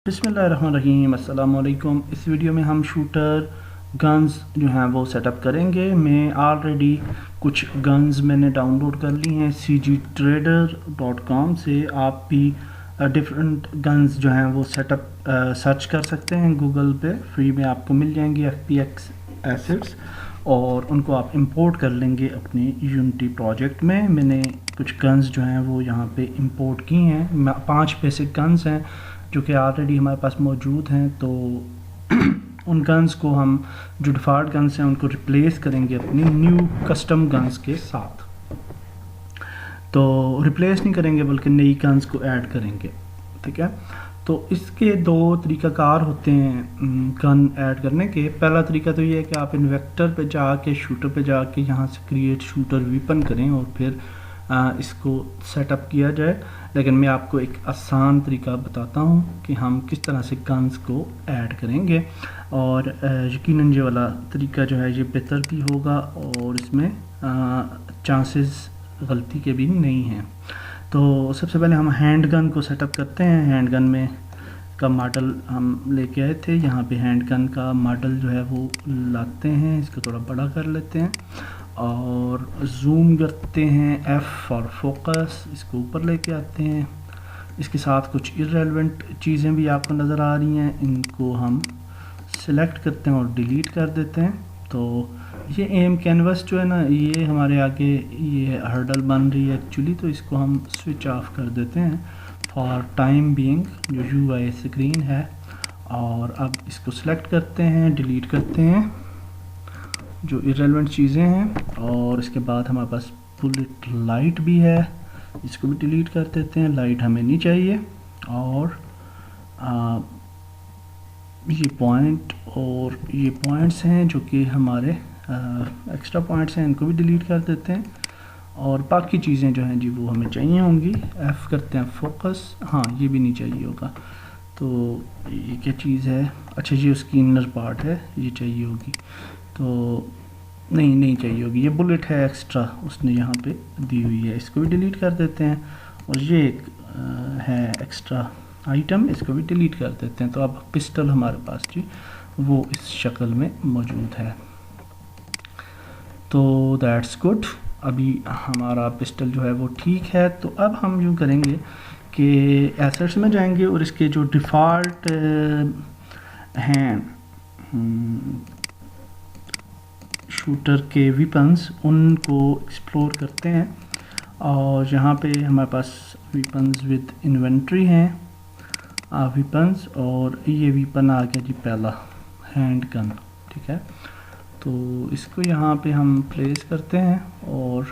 बिस्मिल्लाहिर्रहमानिर्रहीम, अस्सलाम वालेकुम। इस वीडियो में हम शूटर गन्स जो हैं वो सेटअप करेंगे। मैं ऑलरेडी कुछ गन्स मैंने डाउनलोड कर ली हैं cgtrader.com से। आप भी डिफरेंट गन्स जो हैं वो सेटअप सर्च कर सकते हैं गूगल पे, फ्री में आपको मिल जाएंगी FPX एसेट्स, और उनको आप इंपोर्ट कर लेंगे अपने यूनिटी प्रोजेक्ट में। मैंने कुछ गन्स जो हैं वो यहाँ पे इंपोर्ट की हैं। 5 बेसिक गन्स हैं जो कि ऑलरेडी हमारे पास मौजूद हैं। तो उन गन्स को हम, जो डिफ़ॉल्ट गन्स हैं, उनको रिप्लेस करेंगे अपनी न्यू कस्टम गन्स के साथ। तो रिप्लेस नहीं करेंगे बल्कि नई गन्स को ऐड करेंगे, ठीक है। तो इसके 2 तरीक़ाकार होते हैं गन ऐड करने के। पहला तरीका तो ये है कि आप इन्वेक्टर पे जाके, शूटर पे जाके यहाँ से क्रिएट शूटर वीपन करें और फिर इसको सेटअप किया जाए। लेकिन मैं आपको एक आसान तरीका बताता हूँ कि हम किस तरह से गन्स को ऐड करेंगे, और यकीनन ये वाला तरीका जो है ये बेहतर भी होगा और इसमें चांसेस गलती के भी नहीं हैं। तो सबसे पहले हम हैंड गन को सेटअप करते हैं। हैंड गन में का मॉडल हम लेके आए थे। यहाँ पे हैंड गन का मॉडल जो है वो लाते हैं, इसको थोड़ा बड़ा कर लेते हैं और जूम करते हैं, F फॉर फोकस, इसको ऊपर लेके आते हैं। इसके साथ कुछ इररेलेवेंट चीज़ें भी आपको नज़र आ रही हैं, इनको हम सिलेक्ट करते हैं और डिलीट कर देते हैं। तो ये एम कैनवस जो है ना, ये हमारे आगे ये हर्डल बन रही है एक्चुअली, तो इसको हम स्विच ऑफ कर देते हैं फॉर टाइम बीइंग, जो UI स्क्रीन है। और अब इसको सिलेक्ट करते हैं, डिलीट करते हैं जो इररेलेवेंट चीज़ें हैं। और इसके बाद हमारे पास बुलेट लाइट भी है, इसको भी डिलीट कर देते हैं, लाइट हमें नहीं चाहिए। और ये पॉइंट और ये पॉइंट्स हैं जो कि हमारे एक्स्ट्रा पॉइंट्स हैं, इनको भी डिलीट कर देते हैं। और बाकी चीज़ें जो हैं जी वो हमें चाहिए होंगी। F करते हैं फोकस, हाँ ये भी नहीं चाहिए होगा। तो ये क्या चीज़ है, अच्छा ये उसकी इनर पार्ट है, ये चाहिए होगी। तो नहीं चाहिए होगी, ये बुलेट है एक्स्ट्रा उसने यहाँ पे दी हुई है, इसको भी डिलीट कर देते हैं। और ये एक है एक्स्ट्रा आइटम, इसको भी डिलीट कर देते हैं। तो अब पिस्टल हमारे पास जी वो इस शक्ल में मौजूद है। तो दैट्स गुड, अभी हमारा पिस्टल जो है वो ठीक है। तो अब हम यूँ करेंगे कि एसेट्स में जाएंगे और इसके जो डिफ़ॉल्ट हैं शूटर के वीपन्स, उनको एक्सप्लोर करते हैं। और यहाँ पे हमारे पास वीपन्स विद इन्वेंट्री हैं, वीपन्स, और ये वीपन आ गया जी पहला हैंड गन, ठीक है। तो इसको यहाँ पे हम प्लेस करते हैं और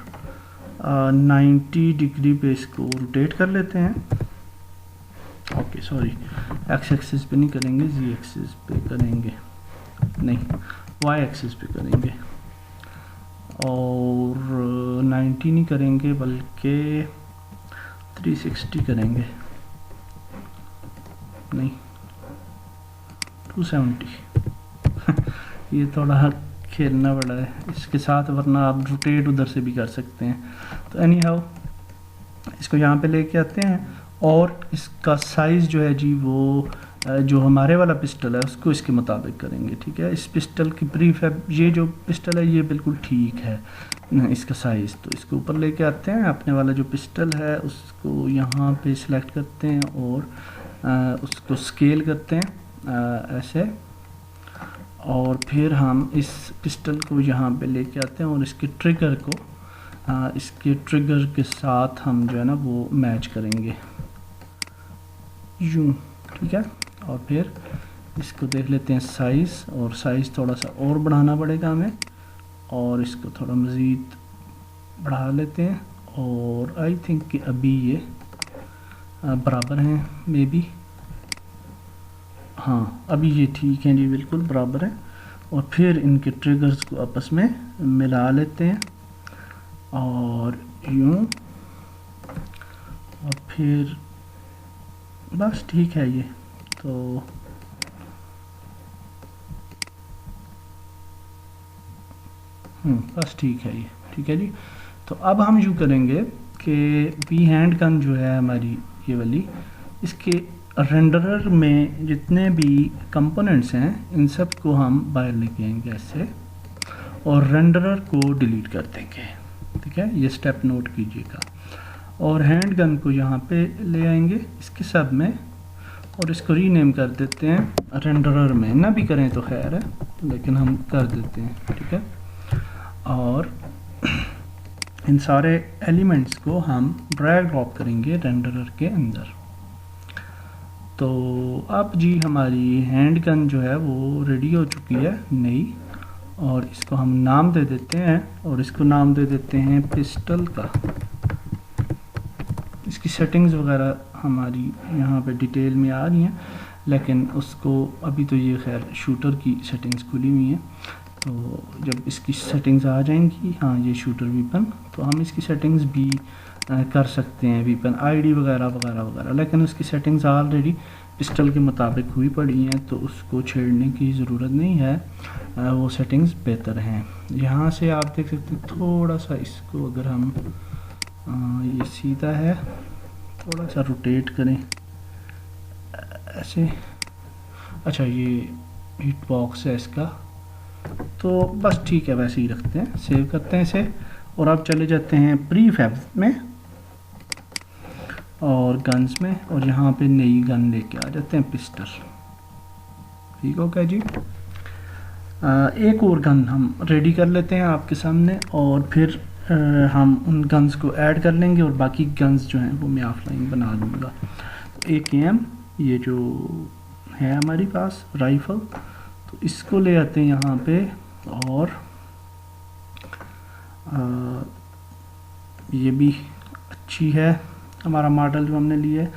90 डिग्री पे इसको रोटेट कर लेते हैं। ओके सॉरी, X एक्सिस पे नहीं करेंगे, Z एक्सिस पे करेंगे, नहीं Y एक्सिस पे करेंगे। और 90 नहीं करेंगे बल्कि 360 करेंगे, नहीं 270 ये थोड़ा खेलना पड़ा है इसके साथ, वरना आप रोटेट उधर से भी कर सकते हैं। तो एनी हाउ इसको यहाँ पे लेके आते हैं और इसका साइज़ जो है जी वो जो हमारे वाला पिस्टल है उसको इसके मुताबिक करेंगे, ठीक है। इस पिस्टल की ब्रीफ है, ये जो पिस्टल है ये बिल्कुल ठीक है इसका साइज़। तो इसको ऊपर लेके आते हैं, अपने वाला जो पिस्टल है उसको यहाँ पे सिलेक्ट करते हैं और उसको स्केल करते हैं ऐसे। और फिर हम इस पिस्टल को यहाँ पे लेके आते हैं और इसके ट्रिगर को इसके ट्रिगर के साथ हम जो है ना वो मैच करेंगे यूँ, ठीक है। और फिर इसको देख लेते हैं साइज़, और साइज़ थोड़ा सा और बढ़ाना पड़ेगा हमें, और इसको थोड़ा मज़ीद बढ़ा लेते हैं। और आई थिंक कि अभी ये बराबर हैं, मे बी, हाँ अभी ये ठीक है जी, बिल्कुल बराबर है। और फिर इनके ट्रिगर्स को आपस में मिला लेते हैं और यूँ, और फिर बस ठीक है ये। तो बस ठीक है ये, ठीक है जी। तो अब हम यूँ करेंगे कि वी हैंड गन जो है हमारी ये वाली, इसके रेंडरर में जितने भी कंपोनेंट्स हैं इन सब को हम बाहर लेके आएंगे ऐसे, और रेंडरर को डिलीट कर देंगे। ठीक है, ये स्टेप नोट कीजिएगा। और हैंड गन को यहाँ पे ले आएंगे इसके सब में, और इसको रीनेम कर देते हैं रेंडरर में। ना भी करें तो खैर है, लेकिन हम कर देते हैं। ठीक है, और इन सारे एलिमेंट्स को हम ड्रैग ड्रॉप करेंगे रेंडरर के अंदर। तो अब जी हमारी हैंड गन जो है वो रेडी हो चुकी है नई, और इसको हम नाम दे देते हैं, और इसको नाम दे देते हैं पिस्टल का। इसकी सेटिंग्स वगैरह हमारी यहाँ पे डिटेल में आ रही हैं, लेकिन उसको अभी तो ये खैर शूटर की सेटिंग्स खुली हुई हैं, तो जब इसकी सेटिंग्स आ जाएंगी, हाँ ये शूटर वीपन, तो हम इसकी सेटिंग्स भी कर सकते हैं, वीपन आईडी वगैरह वगैरह वगैरह, लेकिन उसकी सेटिंग्स ऑलरेडी पिस्टल के मुताबिक हुई पड़ी हैं, तो उसको छेड़ने की ज़रूरत नहीं है, वो सेटिंग्स बेहतर हैं। यहाँ से आप देख सकते हैं थोड़ा सा इसको अगर हम ये सीधा है, थोड़ा सा रोटेट करें ऐसे, अच्छा ये हिट बॉक्स है इसका, तो बस ठीक है वैसे ही रखते हैं, सेव करते हैं इसे। और अब चले जाते हैं प्री फैब में और गन्स में, और यहाँ पे नई गन लेके आ जाते हैं पिस्टल। ठीक हो गया जी। एक और गन हम रेडी कर लेते हैं आपके सामने, और फिर हम उन गन्स को ऐड कर लेंगे, और बाकी गन्स जो हैं वो मैं ऑफलाइन बना दूँगा। तो AKM ये जो है हमारी पास राइफ़ल, तो इसको ले आते हैं यहाँ पे, और ये भी अच्छी है हमारा मॉडल जो हमने लिए।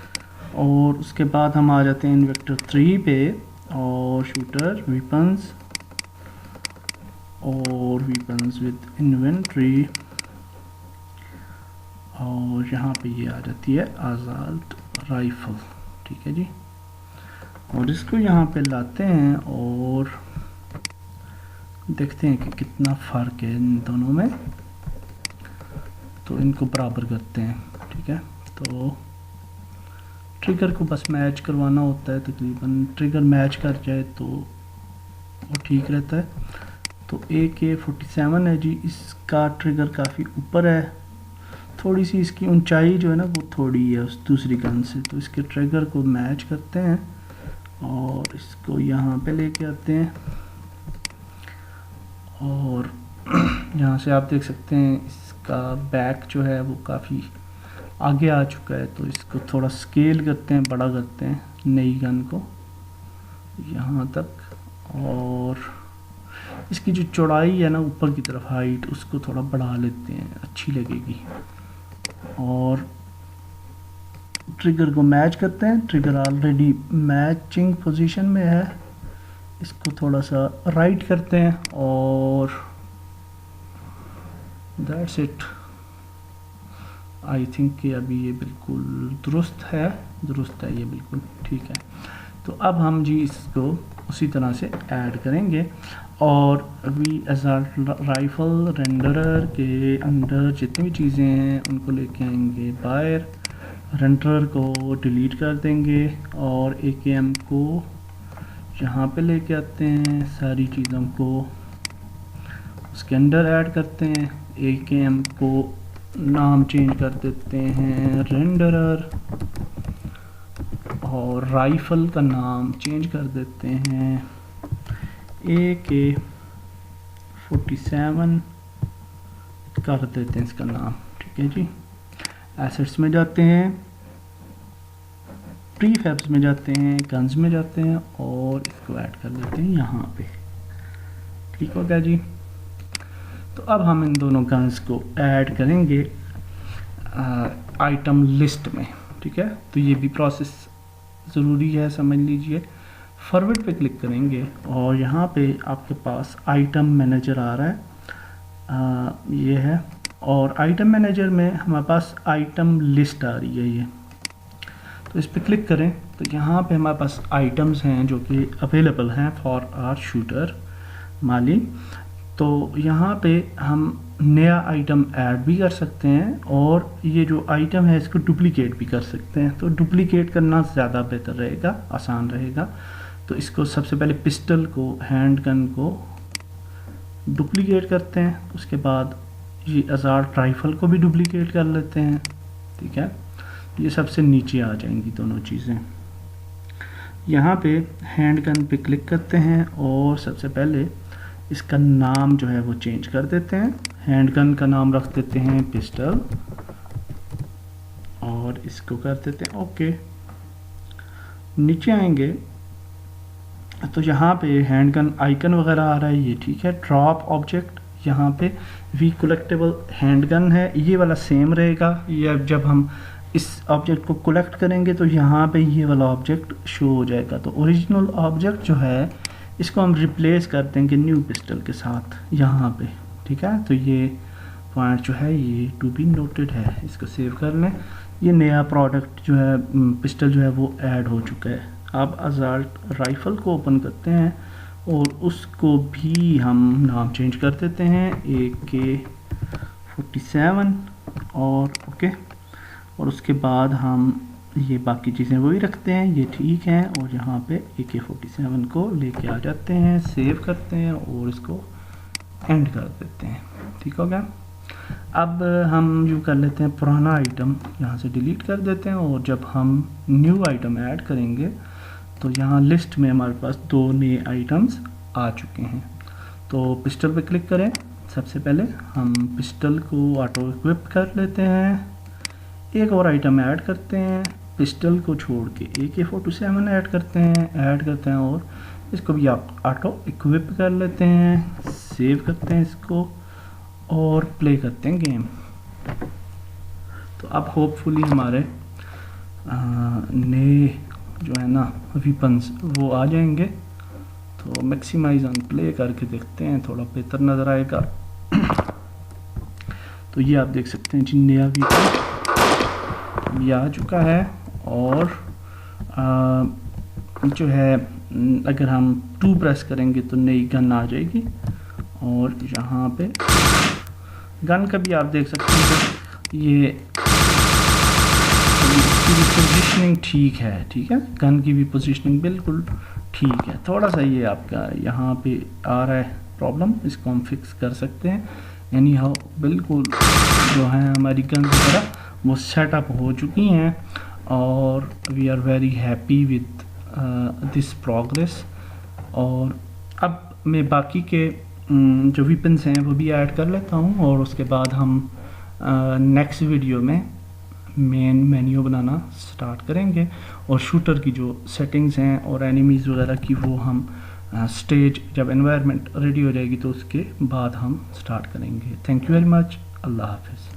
और उसके बाद हम आ जाते हैं इन्वेक्टर 3 पे, और शूटर वीपन्स, और वीपन्स विद इन्वेंट्री, और यहाँ पे ये आ जाती है आज़ाद राइफ़ल। ठीक है जी, और इसको यहाँ पे लाते हैं और देखते हैं कि कितना फ़र्क है इन दोनों में, तो इनको बराबर करते हैं। ठीक है, तो ट्रिगर को बस मैच करवाना होता है, तकरीबन ट्रिगर मैच कर जाए तो वो ठीक रहता है। तो AK-47 है जी, इसका ट्रिगर काफ़ी ऊपर है, थोड़ी सी इसकी ऊंचाई जो है ना वो थोड़ी है उस दूसरी गन से, तो इसके ट्रिगर को मैच करते हैं और इसको यहाँ पे लेके आते हैं। और यहाँ से आप देख सकते हैं इसका बैक जो है वो काफ़ी आगे आ चुका है, तो इसको थोड़ा स्केल करते हैं, बड़ा करते हैं नई गन को यहाँ तक, और इसकी जो चौड़ाई है ना ऊपर की तरफ हाइट, उसको थोड़ा बढ़ा लेते हैं, अच्छी लगेगी। और ट्रिगर को मैच करते हैं, ट्रिगर ऑलरेडी मैचिंग पोजीशन में है, इसको थोड़ा सा राइट करते हैं और दैट्स इट। आई थिंक कि अभी ये बिल्कुल दुरुस्त है ये बिल्कुल ठीक है। तो अब हम जी इसको उसी तरह से ऐड करेंगे, और अभी अज़ाल्ट राइफ़ल रेंडरर के अंदर जितनी भी चीज़ें हैं उनको लेके आएंगे बाहर, रेंडरर को डिलीट कर देंगे, और AKM को यहाँ पे लेके आते हैं, सारी चीज़ों को उसके अंदर ऐड करते हैं। AKM को नाम चेंज कर देते हैं रेंडरर, और राइफ़ल का नाम चेंज कर देते हैं AK-47 कर देते हैं इसका नाम। ठीक है जी, एसेट्स में जाते हैं, प्री फैब्स में जाते हैं, गन्स में जाते हैं, और इसको ऐड कर देते हैं यहाँ पे। ठीक हो गया जी। तो अब हम इन दोनों गन्स को ऐड करेंगे आइटम लिस्ट में। ठीक है, तो ये भी प्रोसेस ज़रूरी है, समझ लीजिए। फॉरवर्ड पे क्लिक करेंगे और यहाँ पे आपके पास आइटम मैनेजर आ रहा है, ये है, और आइटम मैनेजर में हमारे पास आइटम लिस्ट आ रही है ये। तो इस पर क्लिक करें तो यहाँ पे हमारे पास आइटम्स हैं जो कि अवेलेबल हैं फॉर आवर शूटर माली। तो यहाँ पे हम नया आइटम ऐड भी कर सकते हैं और ये जो आइटम है इसको डुप्लीकेट भी कर सकते हैं। तो डुप्लीकेट करना ज़्यादा बेहतर रहेगा, आसान रहेगा। तो इसको सबसे पहले पिस्टल को, हैंड गन को डुप्लीकेट करते हैं, उसके बाद ये असाल्ट राइफ़ल को भी डुप्लीकेट कर लेते हैं। ठीक है, ये सबसे नीचे आ जाएंगी दोनों चीज़ें। यहाँ पे हैंड गन पे क्लिक करते हैं और सबसे पहले इसका नाम जो है वो चेंज कर देते हैं। हैंड गन का नाम रख देते हैं पिस्टल और इसको कर देते हैं ओके। नीचे आएंगे तो यहाँ पे हैंड गन आइकन वगैरह आ रहा है, ये ठीक है। ड्रॉप ऑब्जेक्ट, यहाँ पे वी कलेक्टेबल हैंड गन है, ये वाला सेम रहेगा। ये जब हम इस ऑब्जेक्ट को कलेक्ट करेंगे तो यहाँ पे ये वाला ऑब्जेक्ट शो हो जाएगा। तो ओरिजिनल ऑब्जेक्ट जो है इसको हम रिप्लेस कर देंगे न्यू पिस्टल के साथ यहाँ पे। ठीक है, तो ये पॉइंट जो है ये टू बी नोटेड है, इसको सेव कर लें। ये नया प्रोडक्ट जो है पिस्टल जो है वो ऐड हो चुका है। अब असाल्ट राइफ़ल को ओपन करते हैं और उसको भी हम नाम चेंज कर देते हैं AK-47 और ओके। और उसके बाद हम ये बाकी चीज़ें वही रखते हैं, ये ठीक है। और यहाँ पे AK-47 को लेके आ जाते हैं, सेव करते हैं और इसको एंड कर देते हैं। ठीक हो गया। अब हम यूँ कर लेते हैं, पुराना आइटम यहाँ से डिलीट कर देते हैं और जब हम न्यू आइटम ऐड करेंगे तो यहाँ लिस्ट में हमारे पास 2 नए आइटम्स आ चुके हैं। तो पिस्टल पे क्लिक करें। सबसे पहले हम पिस्टल को ऑटो इक्विप कर लेते हैं। एक और आइटम ऐड करते हैं, पिस्टल को छोड़ के AK-47 ऐड करते हैं और इसको भी आप ऑटो इक्विप कर लेते हैं। सेव करते हैं इसको और प्ले करते हैं गेम। तो अब होपफुली हमारे नए जो है ना वेपन्स वो आ जाएंगे। तो मैक्सिमाइज ऑन प्ले करके देखते हैं, थोड़ा बेहतर नज़र आएगा। तो ये आप देख सकते हैं जी, नया वेपन ये आ चुका है। और जो है अगर हम 2 प्रेस करेंगे तो नई गन आ जाएगी। और यहाँ पे गन का भी आप देख सकते हैं, ये पोजीशनिंग ठीक है। ठीक है, गन की भी पोजीशनिंग बिल्कुल ठीक है। थोड़ा सा ये आपका यहाँ पे आ रहा है प्रॉब्लम, इसको हम फिक्स कर सकते हैं। एनी हाउ बिल्कुल जो है हमारी गन की तरह वो सेटअप हो चुकी हैं और we are very happy with this progress. और अब मैं बाकी के जो वेपन्स हैं वो भी ऐड कर लेता हूँ और उसके बाद हम नेक्स्ट वीडियो में मेन मेन्यू बनाना स्टार्ट करेंगे और शूटर की जो सेटिंग्स हैं और एनिमीज़ वगैरह की वो हम स्टेज जब एनवायरनमेंट रेडी हो जाएगी तो उसके बाद हम स्टार्ट करेंगे। Thank you very much. अल्लाह हाफिज़।